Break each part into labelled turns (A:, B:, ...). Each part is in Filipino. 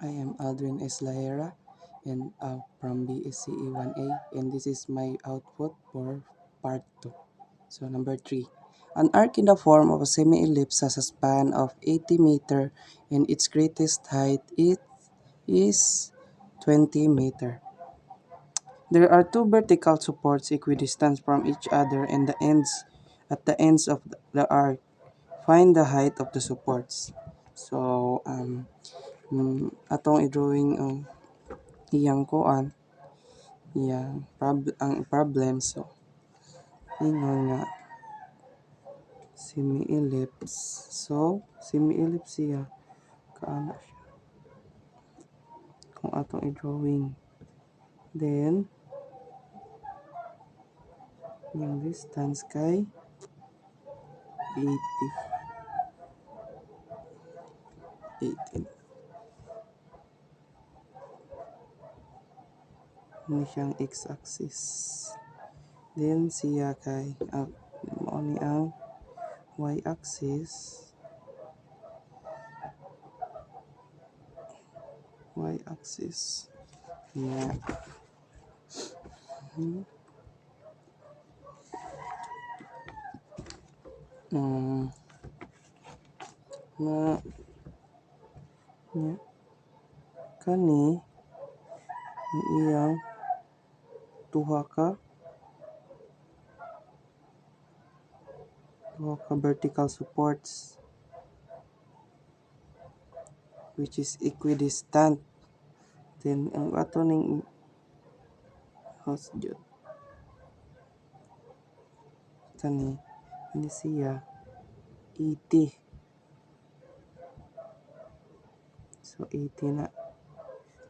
A: I am Aldrin S. Lahera and from BSCE 1A, and this is my output for part 2. So number 3. An arc in the form of a semi-ellipse has a span of 80 meter and its greatest height is 20 meter. There are two vertical supports equidistant from each other and at the ends of the arc. Find the height of the supports. So atong i-drawing ang iyang kuan, ang problem. So ingon nga semi-ellipse. So semi-ellipse siya kaana siya kung atong i-drawing. Then yung distance kay 80. Ini siyang x-axis. Then siya kay mao ni ang y-axis. Yeah. Na kani ang iyang duha ka vertical supports which is equidistant. Then ang ato ning house jud kani siya 80. So 80 na.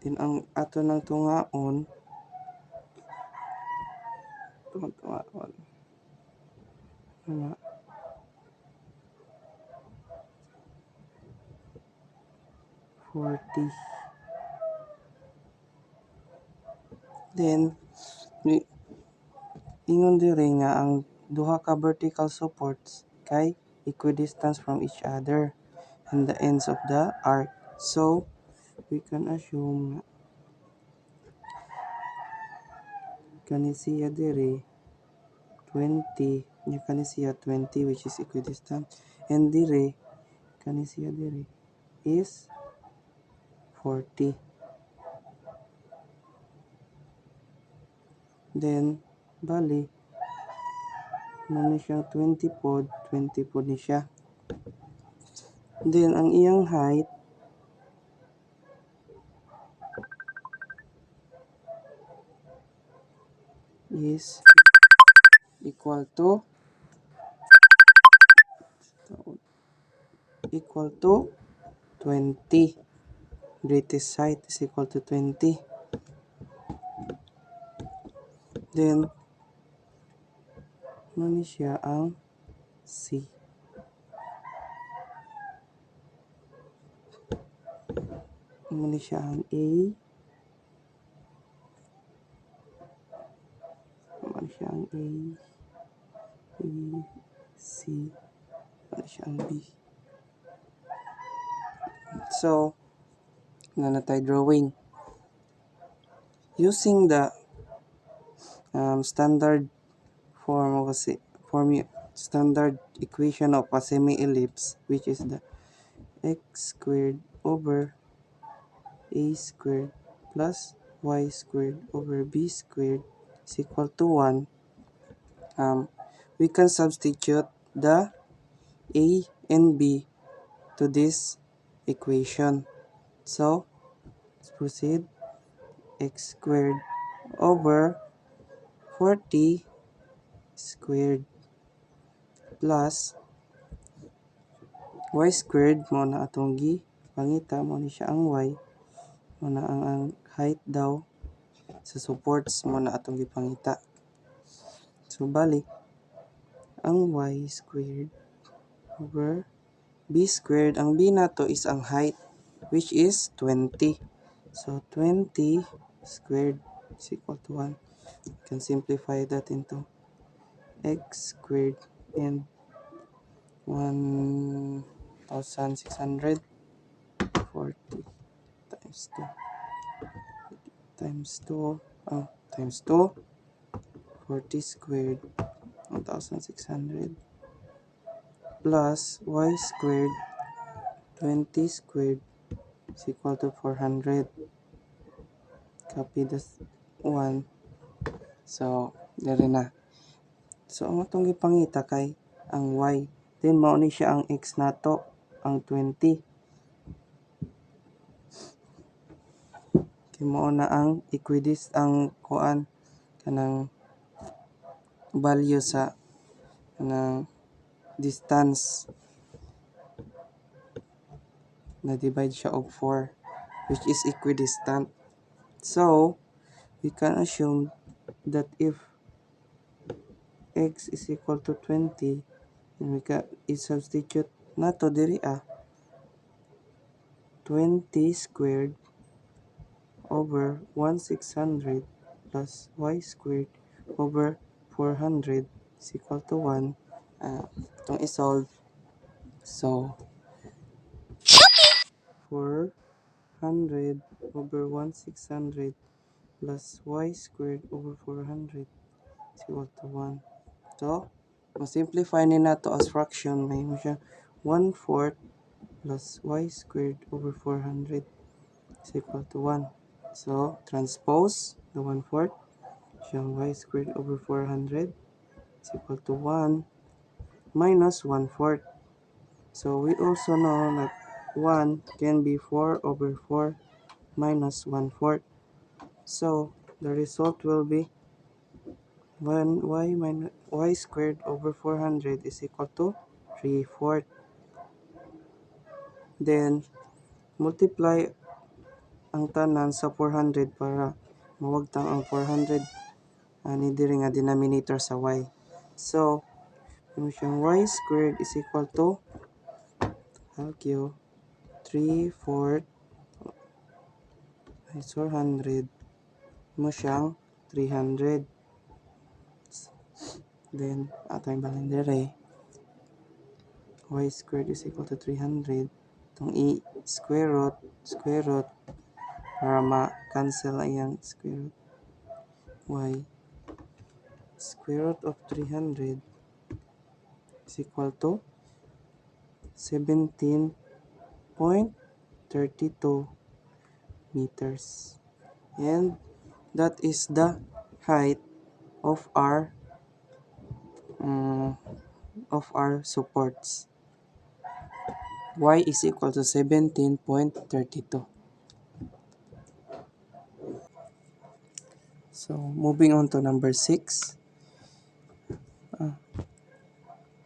A: Then ang ato nang tungaon na 40. Then ingon diri nga ang duha ka vertical supports kay equidistant from each other and the ends of the arc. So we can assume kani siya diri 20, kani siya 20 which is equidistant, and dire kani siya diri is 40. Then bali na siyang 20 pod ni siya. Then ang iyang height is equal to 20. Greatest height is equal to 20. Then ano siya ang C. Ano siya ang A. Ano siya ang A, C. Ano siya ang B. So na tayo drawing using the standard standard equation of a semi-ellipse, which is the x squared over a squared plus y squared over b squared is equal to 1. We can substitute the a and b to this equation. So let's proceed. X squared over 40 squared plus y squared mo na atong pangita mo ni siya ang y mo na ang height daw sa supports mo na atong gipangita. So bali ang y squared over b squared, ang b nato is ang height which is 20. So 20 squared is equal to 1. You can simplify that into x squared and 1,640 times times 2 times 2 times 2 40 squared 1600 plus y squared 20 squared is equal to 400. Copy this one. So, dere na. So, ang atong gipangita kay ang y. Then, mao ni siya ang x nato, ang 20. Kaya mao na ang ang kuan, kanang value sa kanang distance. Na-divide siya og 4, which is equidistant. So, we can assume that if x is equal to 20, then we can i-substitute nato diri 20 squared over 1600 plus y squared over 400 is equal to 1. Itong isolve. So, 400 over 1600 plus y squared over 400 is equal to 1. So, ma-simplify ni nato as fraction, may mo siya 1/4 plus y squared over 400 is equal to 1. So, transpose the 1/4, siyang y squared over 400 is equal to 1 minus 1/4. So, we also know that 1 can be 4 over 4 minus 1/4. So, the result will be 1y minus y squared over 400 is equal to 3/4. Then, multiply ang tanan sa 400 para mawagtang ang 400 ani diri nga denominator sa y. So, yung siyang y squared is equal to calcio 3/4 is 400 mo siyang 300. Then, atong balhin diri y squared is equal to 300. Itong square root, para ma-cancel ang iyang square root. Y square root of 300 is equal to 17.32 meters. And that is the height of our supports. Y is equal to 17.32. So, moving on to number 6.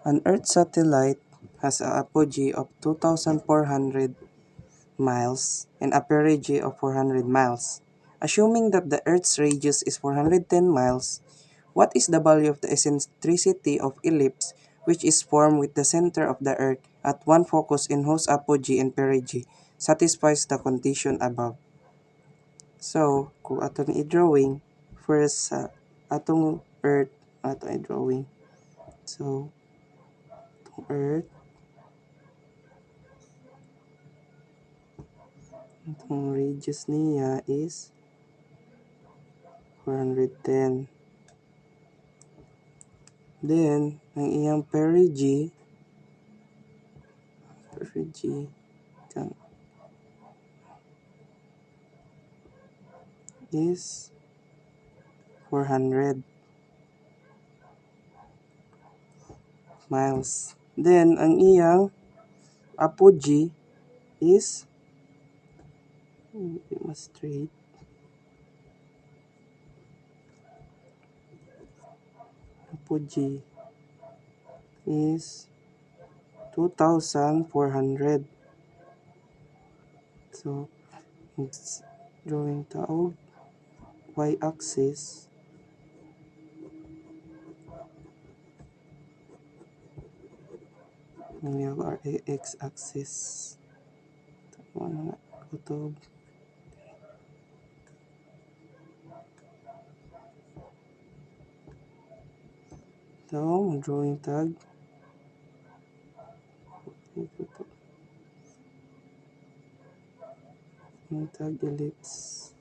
A: An Earth satellite has an apogee of 2,400 miles and a perigee of 400 miles. Assuming that the Earth's radius is 410 miles, what is the value of the eccentricity of ellipse which is formed with the center of the Earth at one focus in whose apogee and perigee satisfies the condition above? So, kung atong i-drawing, first sa atong Earth, atong i-drawing. So, itong Earth, itong radius niya is 410. Then, ang iyang perigee is 400 miles. Then, ang iyang apogee is straight. Apogee is 2,400. So, drawing taog y-axis ng our x-axis. Ano na kutob. So, drawing tag. ang tag ellipse.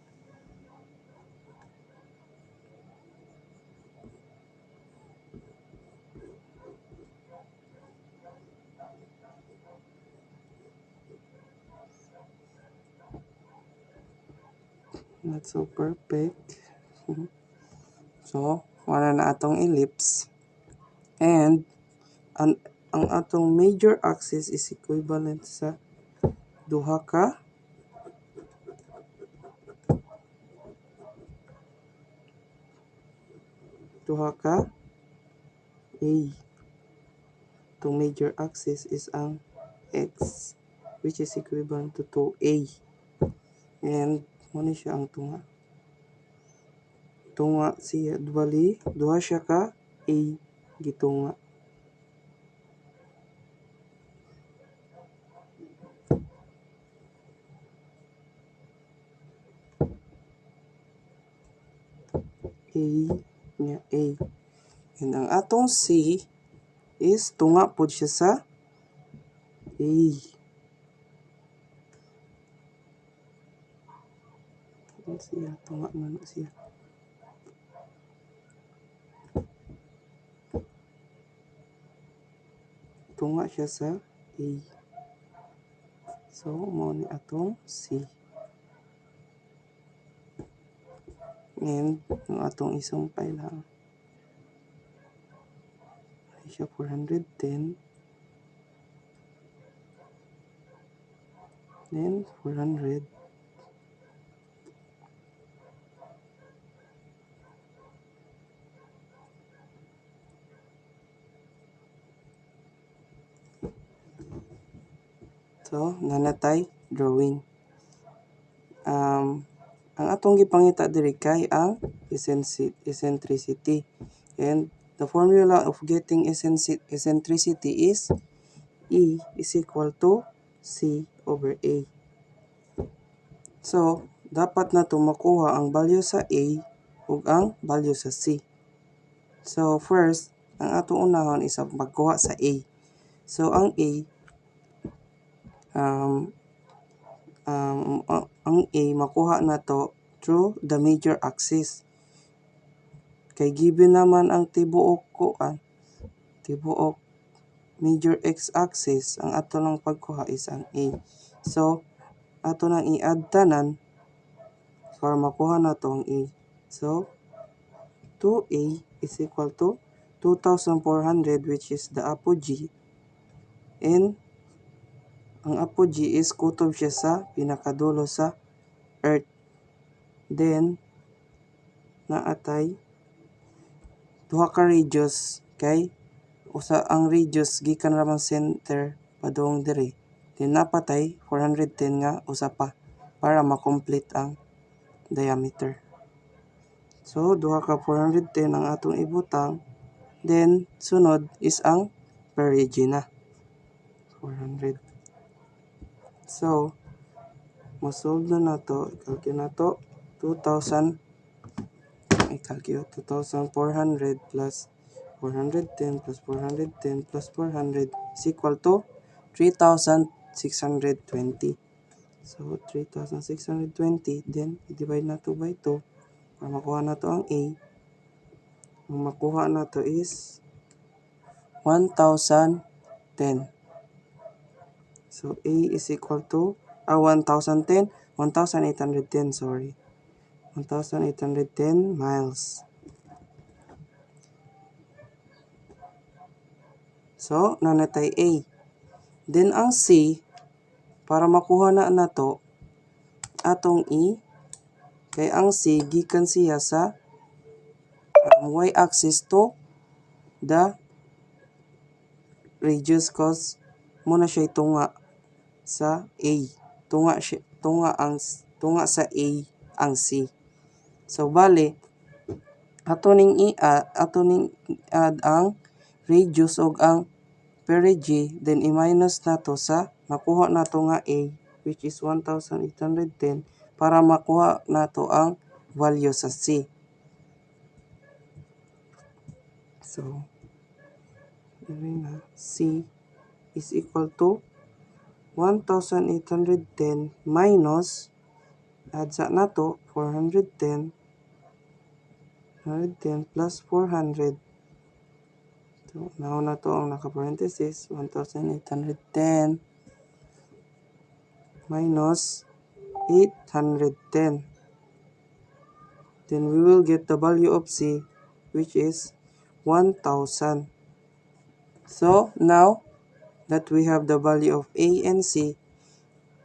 A: Not so perfect. So, wala na atong ellipse. And, ang atong major axis is equivalent sa duha ka A. Itong major axis is ang X, which is equivalent to 2A. And, muna siya ang tunga. Tunga siya, duha siya ka A gitunga. A niya A. And ang atong C is tunga po siya sa A. Siya, tunga na siya. Tunga siya sa A. So, mo ni atong C. And, ang atong isumpay lang. Ay siya 410. Then, 400. So, nanatay drawing. Ang atong gipangita diri kay ang eccentricity. And the formula of getting eccentricity is E is equal to C over A. So, dapat na ito makuha ang value sa A ug ang value sa C. So, first, ang atong unahon is magkuha sa A. So, ang A, ang A makuha na to through the major axis. Kay given naman ang tibuok major x-axis, ang ato lang pagkuha is ang A. So, ato nang i-add tanan para makuha na to ang A. So, 2A is equal to 2,400, which is the apogee. And ang apogee is kutob siya sa pinakadulo sa Earth. Then, naatay duha ka radius kay usa ang radius gikan ramang center padung diri. Then napatay 410 nga usa pa para ma-complete ang diameter. So duha ka 410 ang atong ibutang. Then sunod is ang perigee 400. So mo-solve na nato, i-calculate nato 2,400 plus 410 plus 410 plus 400 is equal to 3,620. So, 3,620, then, i-divide na to by 2 para makuha na to ang A. Ang makuha na to is 1,010. So, A is equal to 1,010, 1,810, sorry. 1,810 miles. So, nanatay A. Then, ang C, para makuha na nato atong E, kay ang C, gikan siya sa y-axis to the radius cos muna siya tunga sa A. Tunga sa A ang C. So, bali, ato ning add ang radius og ang perigee, then i-minus nato sa nakuha nato nga A, which is 1,810, para makuha nato ang value sa C. So, C is equal to 1,810 minus Add sa na to, 410 plus 400. So, now na to ang naka-parenthesis, 1,810 minus 810. Then we will get the value of C, which is 1,000. So, now that we have the value of A and C,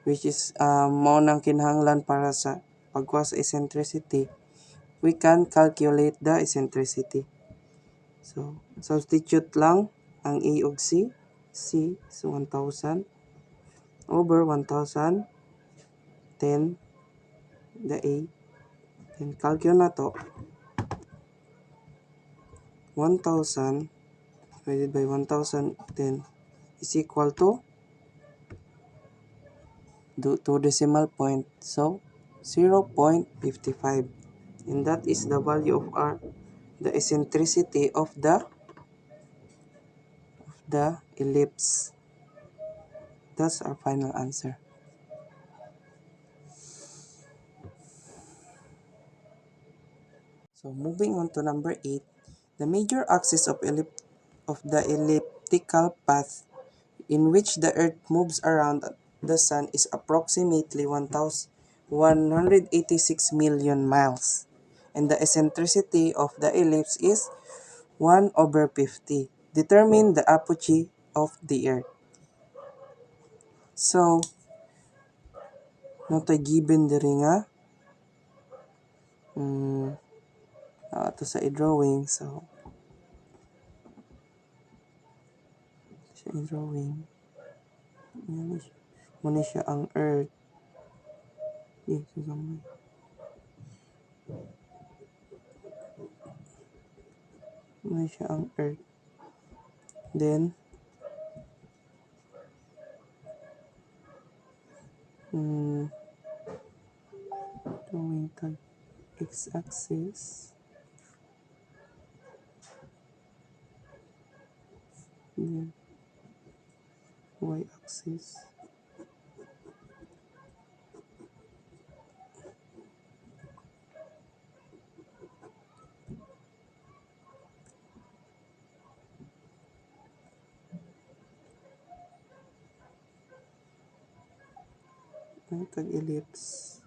A: which is mao nang kinahanglan para sa pagkuha sa eccentricity, we can calculate the eccentricity. So, substitute lang ang A ug C. C is 1,000 over 1,000, 10 the A. Then calculate na to. 1,000 divided by 1,010 is equal to 2 decimal point. So, 0.55. And that is the value of the eccentricity of the ellipse. That's our final answer. So moving on to number 8, the major axis of the elliptical path in which the Earth moves around the Sun is approximately 1,186 million miles, and the eccentricity of the ellipse is 1 over 50. Determine the apogee of the Earth. So, natay given diri nga ito sa i-drawing. So, sa i-drawing, muna siya ang Earth. Muna siya ang Earth. Then, drawing tag x-axis. Then, y-axis. Ang tag-ellipse.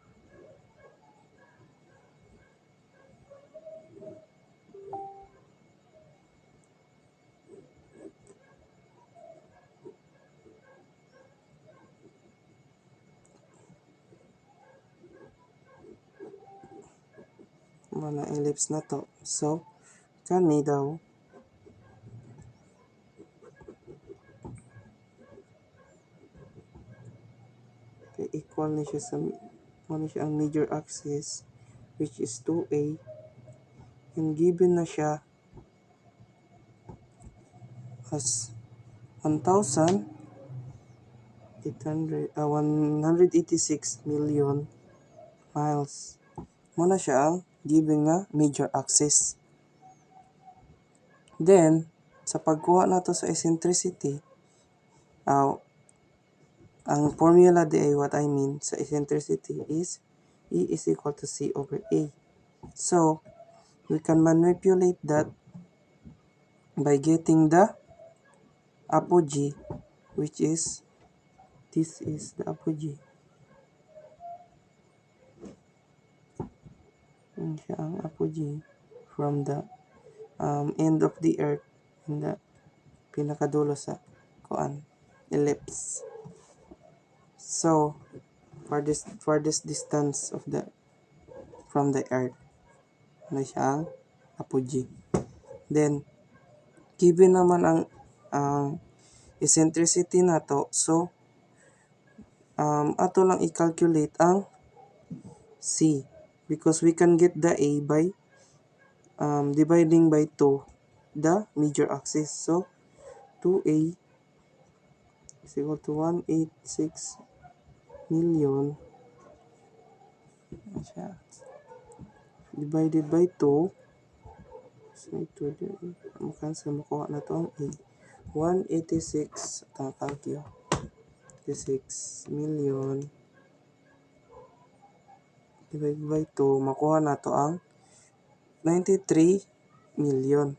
A: Mga ellipse na to. So, kani daw equal na siya sa ang major axis, which is 2a, and given na siya as 186 million miles. Muna siya ang given nga major axis. Then, sa pagkuha nato sa eccentricity, ang formula di ay what I mean sa eccentricity is E is equal to C over A. So, we can manipulate that by getting the apogee, which is, this is the apogee. Yan siya ang apogee from the end of the Earth in the pinakadulo sa ellipse. So, farthest distance of from the Earth, ano siya ang apogee. Then, given naman ang eccentricity na to, so ato lang i-calculate ang C, because we can get the A by dividing by 2 the major axis. So, 2A is equal to 186 million divided by 2. So, ito cancel, makuha na to ang A. 186 86 million divide by 2, makuha na to ang 93 million.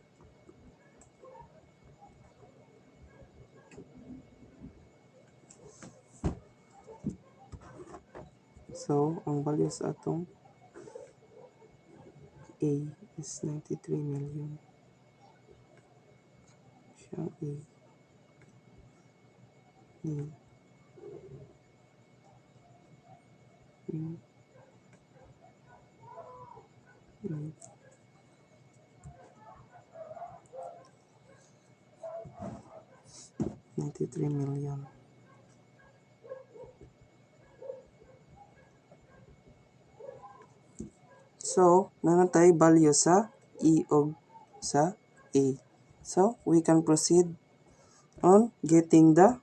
A: So, ang value sa atong A is 93 million. Siyang A. Hmm. 93 million. So, nanatay value sa E og sa A. So, we can proceed on getting the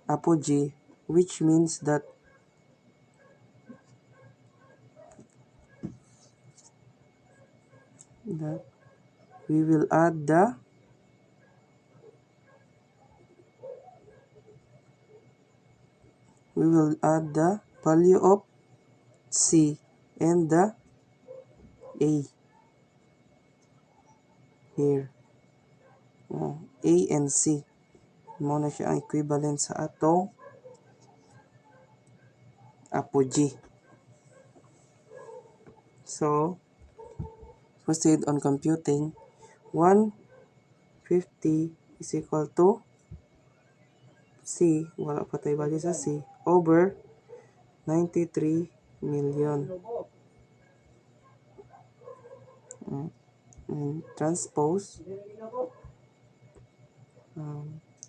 A: apogee, which means that we will add the value of C and the A here. A and C. Muna siya ang equivalent sa atong apogee. So, proceed on computing. 150 is equal to C, wala pa tayo value sa C, over 93 million. And transpose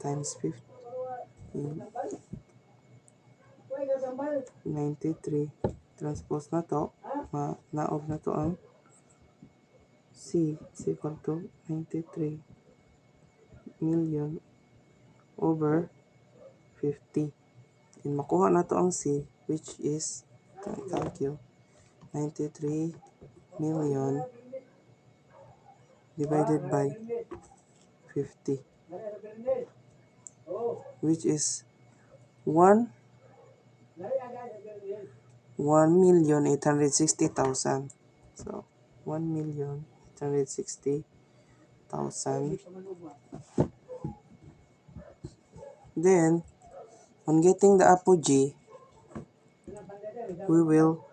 A: times 50. 93. Transpose na to. Naog na to ang C is equal to 93 million over 50. And makuha na to ang C, which is, calculate, 93 million divided by 50, which is 1,860,000. So, 1,860,000. Then, on getting the apogee, we will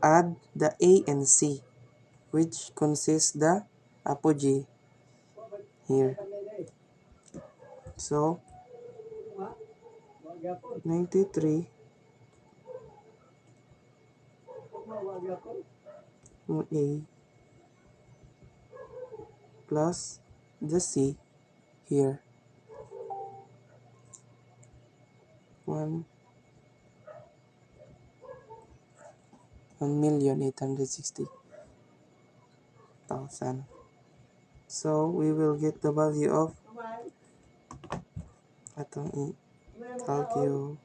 A: add the A and C, which consists the apogee here. So, 93 A plus the C here. 1,860,000. So, we will get the value of atong calculate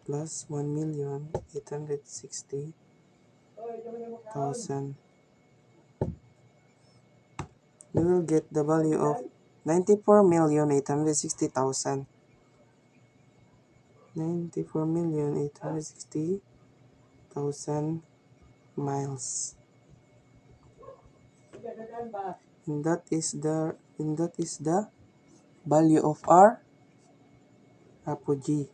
A: plus 1,860,000. We will get the value of 94,860,000. 94,860,000 miles. And that is the value of our apogee.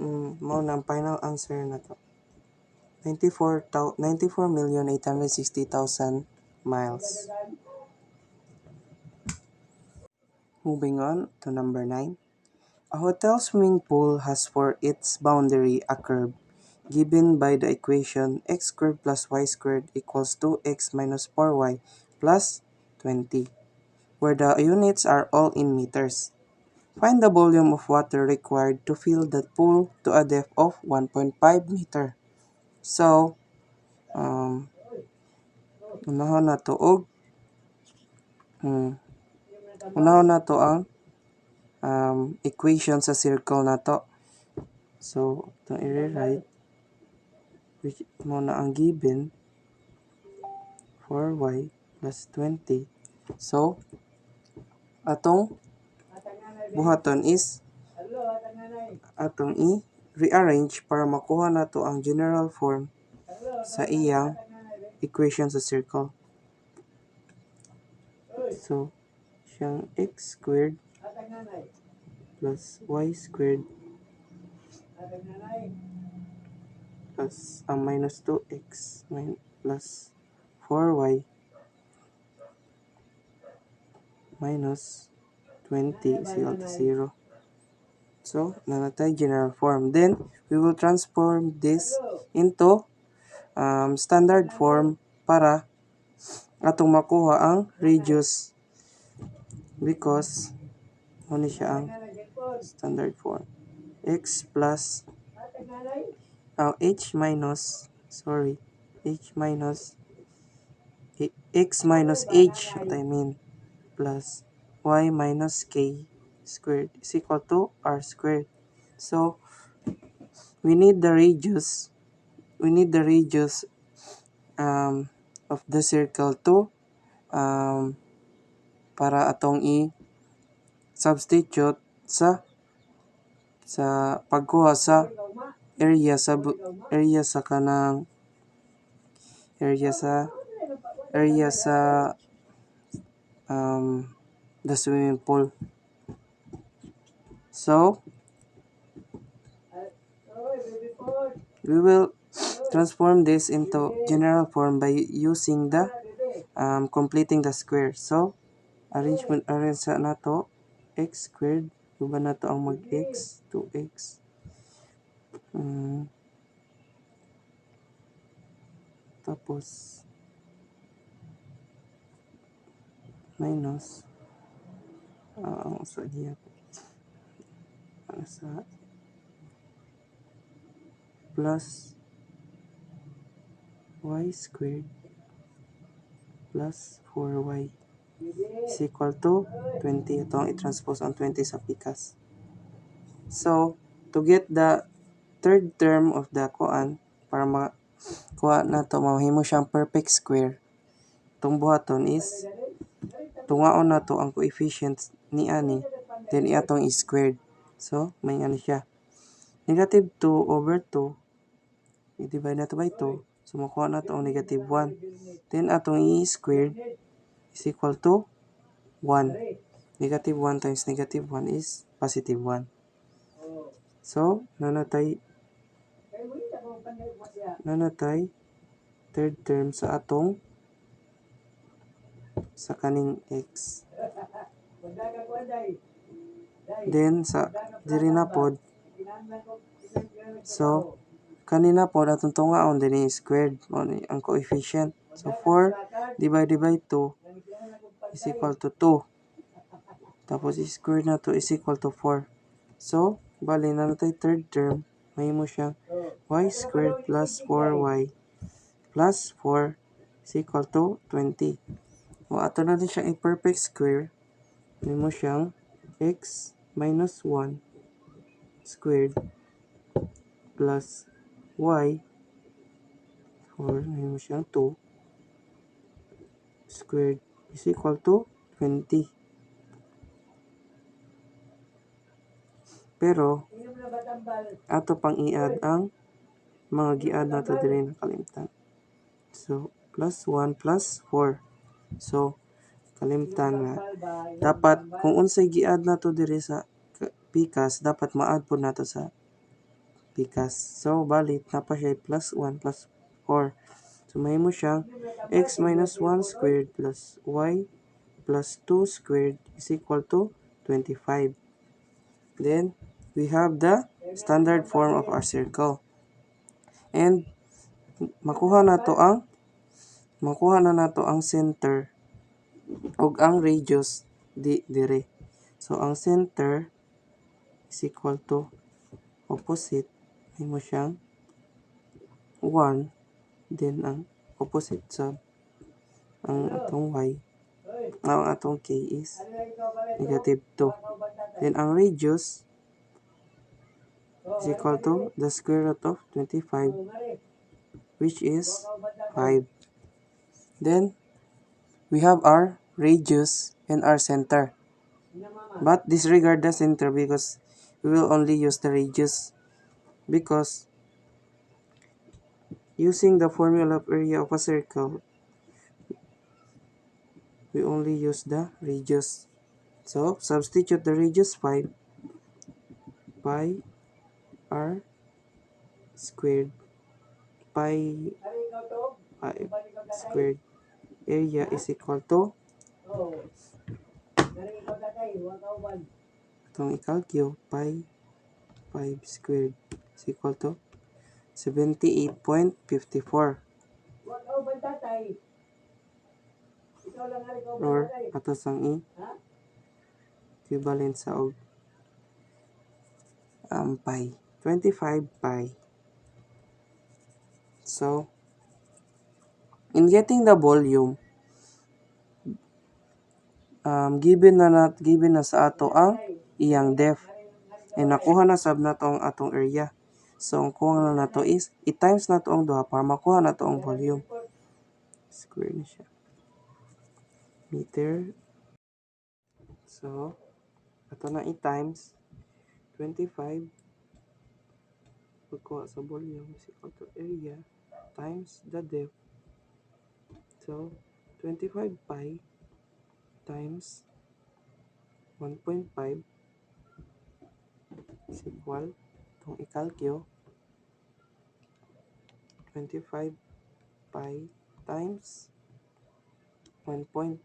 A: Mo ang final answer na to. 94,860,000 miles. Moving on to number 9. A hotel swimming pool has for its boundary a curve given by the equation x squared plus y squared equals 2x minus 4y plus 20, where the units are all in meters. Find the volume of water required to fill the pool to a depth of 1.5 meter. So, unahon na to ang equation sa circle na to. So, itong i-rewrite, which mo na ang given for y plus 20. So, atong buhaton is atong i-rearrange para makuha nato ang general form sa iyang equation sa circle. So, siyang x squared plus y squared plus ang minus 2x plus 4y minus 20 is equal to 0. So, nanatay general form. Then, we will transform this into standard form para atong makuha ang radius because ano siya ang standard form. X plus h minus x minus h what I mean plus y minus k squared is equal to r squared. So we need the radius of the circle to para atong i-substitute sa pagkuha sa area sa kanang area sa the swimming pool. So we will transform this into general form by using the completing the square. So arrange sa nato x squared uba nato ang mag x 2x tapos minus sa diya sa plus y squared plus 4y is equal to 20. Itong i-transpose ang 20 sa pikas. So, to get the third term of the kuan, para makuha na to, mahimo siyang perfect square. Itong buhaton is, tungaon na to ang coefficients ni ani, then iatong is squared. So, may ano siya. Negative 2 over 2, i-divide na to by 2. So, makuha na to ang negative 1. Then, atong i-squared is equal to 1. Negative 1 times negative 1 is positive 1. So, nanatay third term sa atong sa kaning x. Then, sa diri na pod, so, kanina pod atong tungaon din squared ang coefficient. So, 4 divided by 2 is equal to 2. Tapos, square na to is equal to 4. So, bali na natin third term, mahimo siyang y squared plus 4y plus 4 is equal to 20. O, ato na din siyang i-perfect square, mahimo siyang x minus 1 squared plus y 4, mahimo siyang 2 squared is equal to 20. Pero, ato pang i-add ang mga gi-add nato diri nakalimtan. So, plus 1 plus 4. So, kalimtan nga. Dapat, kung unsay gi-add nato diri sa pikas, dapat ma-add po nato sa pikas. So, balit, napa siya plus 1 plus 4. So, mahimo siyang x minus 1 squared plus y plus 2 squared is equal to 25. Then, we have the standard form of our circle. And, makuha na nato ang center ug ang radius dire. So, ang center is equal to opposite. May mo siyang 1. Then, ang opposite sub, ang atong y, ang atong k is negative 2. Then, ang radius is equal to the square root of 25, which is 5. Then, we have our radius and our center. But disregard the center because we will only use the radius, because using the formula of area of a circle, we only use the radius. So substitute the radius 5 pi r squared, pi 5 squared, area is equal to, itong i-calculate, pi 5 squared is equal to 78.54, or ato sang equivalent sa og pi 25 pi. So in getting the volume, given na sa ato ang iyang depth, and nakuha na sab nato ang atong area. So ang kuha na nato is i-times nato ang duha para makuha nato ang volume. Square na siya, meter. So ato na i-times 25 pagkuha sa volume is equal to area times the depth. So 25 pi times 1.5 is equal, itong i-calculate, 25 pi times 1.5,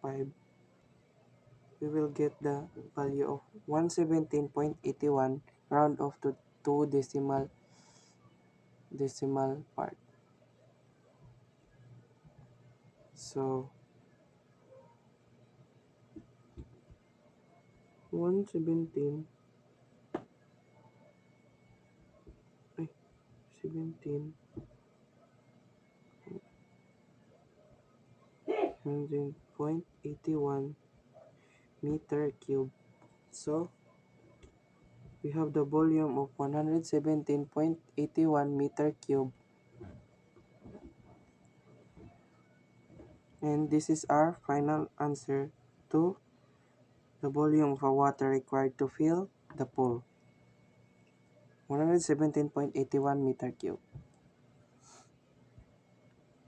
A: we will get the value of 117.81, round off to 2 decimal part. So 17 17.81 meter cube. So we have the volume of 117.81 meter cube, and this is our final answer to the volume of water required to fill the pool, 117.81 meter cube.